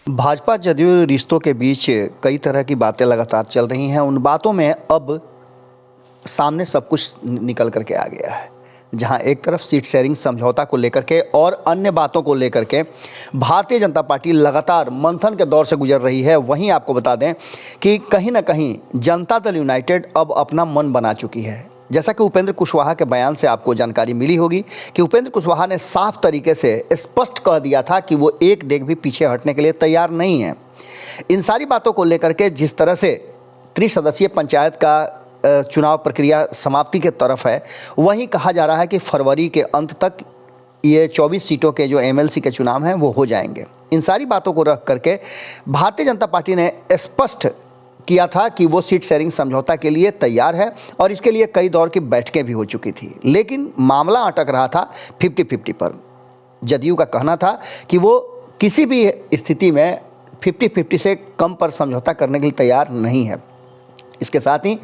भाजपा जदयू रिश्तों के बीच कई तरह की बातें लगातार चल रही हैं। उन बातों में अब सामने सब कुछ निकल करके आ गया है, जहां एक तरफ सीट शेयरिंग समझौता को लेकर के और अन्य बातों को लेकर के भारतीय जनता पार्टी लगातार मंथन के दौर से गुजर रही है। वहीं आपको बता दें कि कहीं ना कहीं जनता दल यूनाइटेड अब अपना मन बना चुकी है। जैसा कि उपेंद्र कुशवाहा के बयान से आपको जानकारी मिली होगी कि उपेंद्र कुशवाहा ने साफ तरीके से स्पष्ट कह दिया था कि वो एक डेग भी पीछे हटने के लिए तैयार नहीं है। इन सारी बातों को लेकर के जिस तरह से त्रिसदस्यीय पंचायत का चुनाव प्रक्रिया समाप्ति के तरफ है, वहीं कहा जा रहा है कि फरवरी के अंत तक ये 24 सीटों के जो एमएलसी के चुनाव हैं वो हो जाएंगे। इन सारी बातों को रख करके भारतीय जनता पार्टी ने स्पष्ट किया था कि वो सीट शेयरिंग समझौता के लिए तैयार है और इसके लिए कई दौर की बैठकें भी हो चुकी थी, लेकिन मामला अटक रहा था 50-50 पर। जदयू का कहना था कि वो किसी भी स्थिति में 50-50 से कम पर समझौता करने के लिए तैयार नहीं है। इसके साथ ही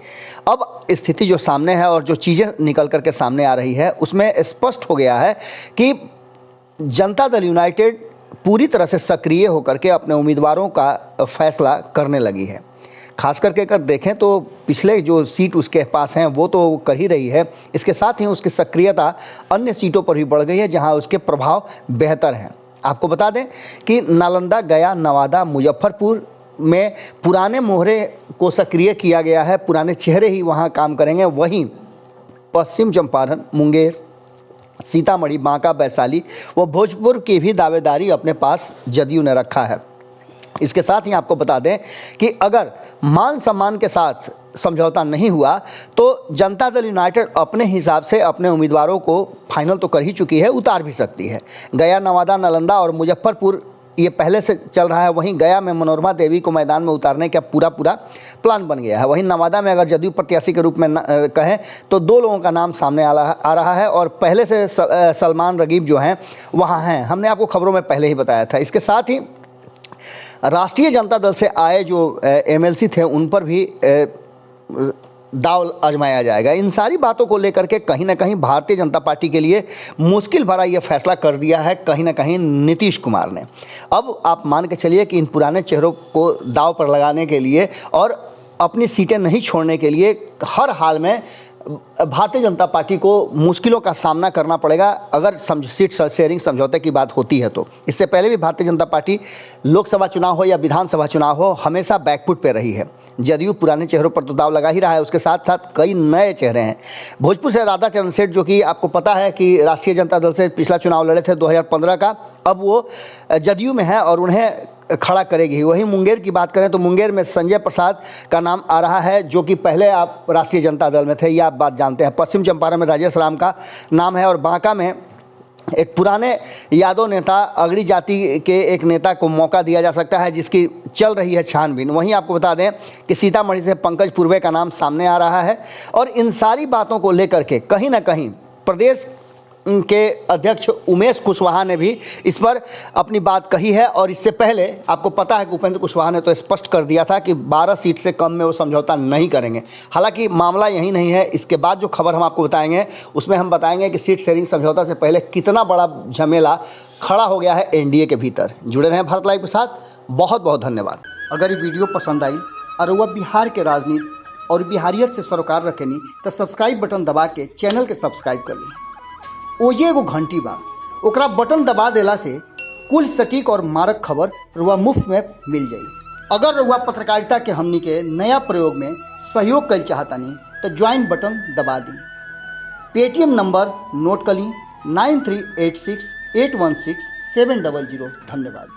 अब स्थिति जो सामने है और जो चीज़ें निकल करके सामने आ रही है, उसमें स्पष्ट हो गया है कि जनता दल यूनाइटेड पूरी तरह से सक्रिय होकर के अपने उम्मीदवारों का फैसला करने लगी है। खास करके अगर देखें तो पिछले जो सीट उसके पास हैं वो तो कर ही रही है, इसके साथ ही उसकी सक्रियता अन्य सीटों पर भी बढ़ गई है जहां उसके प्रभाव बेहतर हैं। आपको बता दें कि नालंदा, गया, नवादा, मुजफ्फरपुर में पुराने मोहरे को सक्रिय किया गया है, पुराने चेहरे ही वहां काम करेंगे। वहीं पश्चिम चंपारण, मुंगेर, सीतामढ़ी, बांका, वैशाली व भोजपुर की भी दावेदारी अपने पास जदयू ने रखा है। इसके साथ ही आपको बता दें कि अगर मान सम्मान के साथ समझौता नहीं हुआ तो जनता दल यूनाइटेड अपने हिसाब से अपने उम्मीदवारों को फाइनल तो कर ही चुकी है, उतार भी सकती है। गया, नवादा, नालंदा और मुजफ्फरपुर ये पहले से चल रहा है। वहीं गया में मनोरमा देवी को मैदान में उतारने का पूरा प्लान बन गया है। वहीं नवादा में अगर जदयू प्रत्याशी के रूप में कहें तो दो लोगों का नाम सामने आ रहा है और पहले से सलमान रगीब जो हैं वहाँ हैं। हमने आपको खबरों में पहले ही बताया था। इसके साथ ही राष्ट्रीय जनता दल से आए जो एमएलसी थे उन पर भी दाव आजमाया जाएगा। इन सारी बातों को लेकर के कहीं ना कहीं भारतीय जनता पार्टी के लिए मुश्किल भरा ये फैसला कर दिया है कहीं ना कहीं नीतीश कुमार ने। अब आप मान के चलिए कि इन पुराने चेहरों को दाव पर लगाने के लिए और अपनी सीटें नहीं छोड़ने के लिए हर हाल में भारतीय जनता पार्टी को मुश्किलों का सामना करना पड़ेगा अगर सीट शेयरिंग समझौते की बात होती है तो। इससे पहले भी भारतीय जनता पार्टी लोकसभा चुनाव हो या विधानसभा चुनाव हो हमेशा बैकफुट पे रही है। जदयू पुराने चेहरों पर तो दाव लगा ही रहा है, उसके साथ साथ कई नए चेहरे हैं। भोजपुर से राधा चरण सेठ जो कि आपको पता है कि राष्ट्रीय जनता दल से पिछला चुनाव लड़े थे 2015 का, अब वो जदयू में है और उन्हें खड़ा करेगी। वहीं मुंगेर की बात करें तो मुंगेर में संजय प्रसाद का नाम आ रहा है जो कि पहले आप राष्ट्रीय जनता दल में थे, ये आप बात जानते हैं। पश्चिम चंपारण में राजेश राम का नाम है और बांका में एक पुराने यादव नेता अगड़ी जाति के एक नेता को मौका दिया जा सकता है जिसकी चल रही है छानबीन। वहीं आपको बता दें कि सीतामढ़ी से पंकज पूर्वे का नाम सामने आ रहा है। और इन सारी बातों को लेकर के कहीं ना कहीं प्रदेश के अध्यक्ष उमेश कुशवाहा ने भी इस पर अपनी बात कही है। और इससे पहले आपको पता है कि उपेंद्र कुशवाहा ने तो स्पष्ट कर दिया था कि 12 सीट से कम में वो समझौता नहीं करेंगे। हालांकि मामला यही नहीं है, इसके बाद जो खबर हम आपको बताएंगे उसमें हम बताएंगे कि सीट शेयरिंग समझौता से पहले कितना बड़ा झमेला खड़ा हो गया है एनडीए के भीतर। जुड़े रहें भारत लाइव के साथ। बहुत बहुत धन्यवाद। अगर ये वीडियो पसंद आई और वह बिहार के राजनीति और बिहारियत से सरोकार रखेनी तो सब्सक्राइब बटन दबा के चैनल के सब्सक्राइब कर ली। ओजे एगो घंटी बा, ओकरा बटन दबा देला से कुल सटीक और मारक खबर रुआ मुफ्त में मिल जाई। अगर रुआ पत्रकारिता के हमनी के नया प्रयोग में सहयोग कर चाहतानी तो ज्वाइन बटन दबा दी। पेटीएम नंबर नोट कर ली 9386816700। धन्यवाद।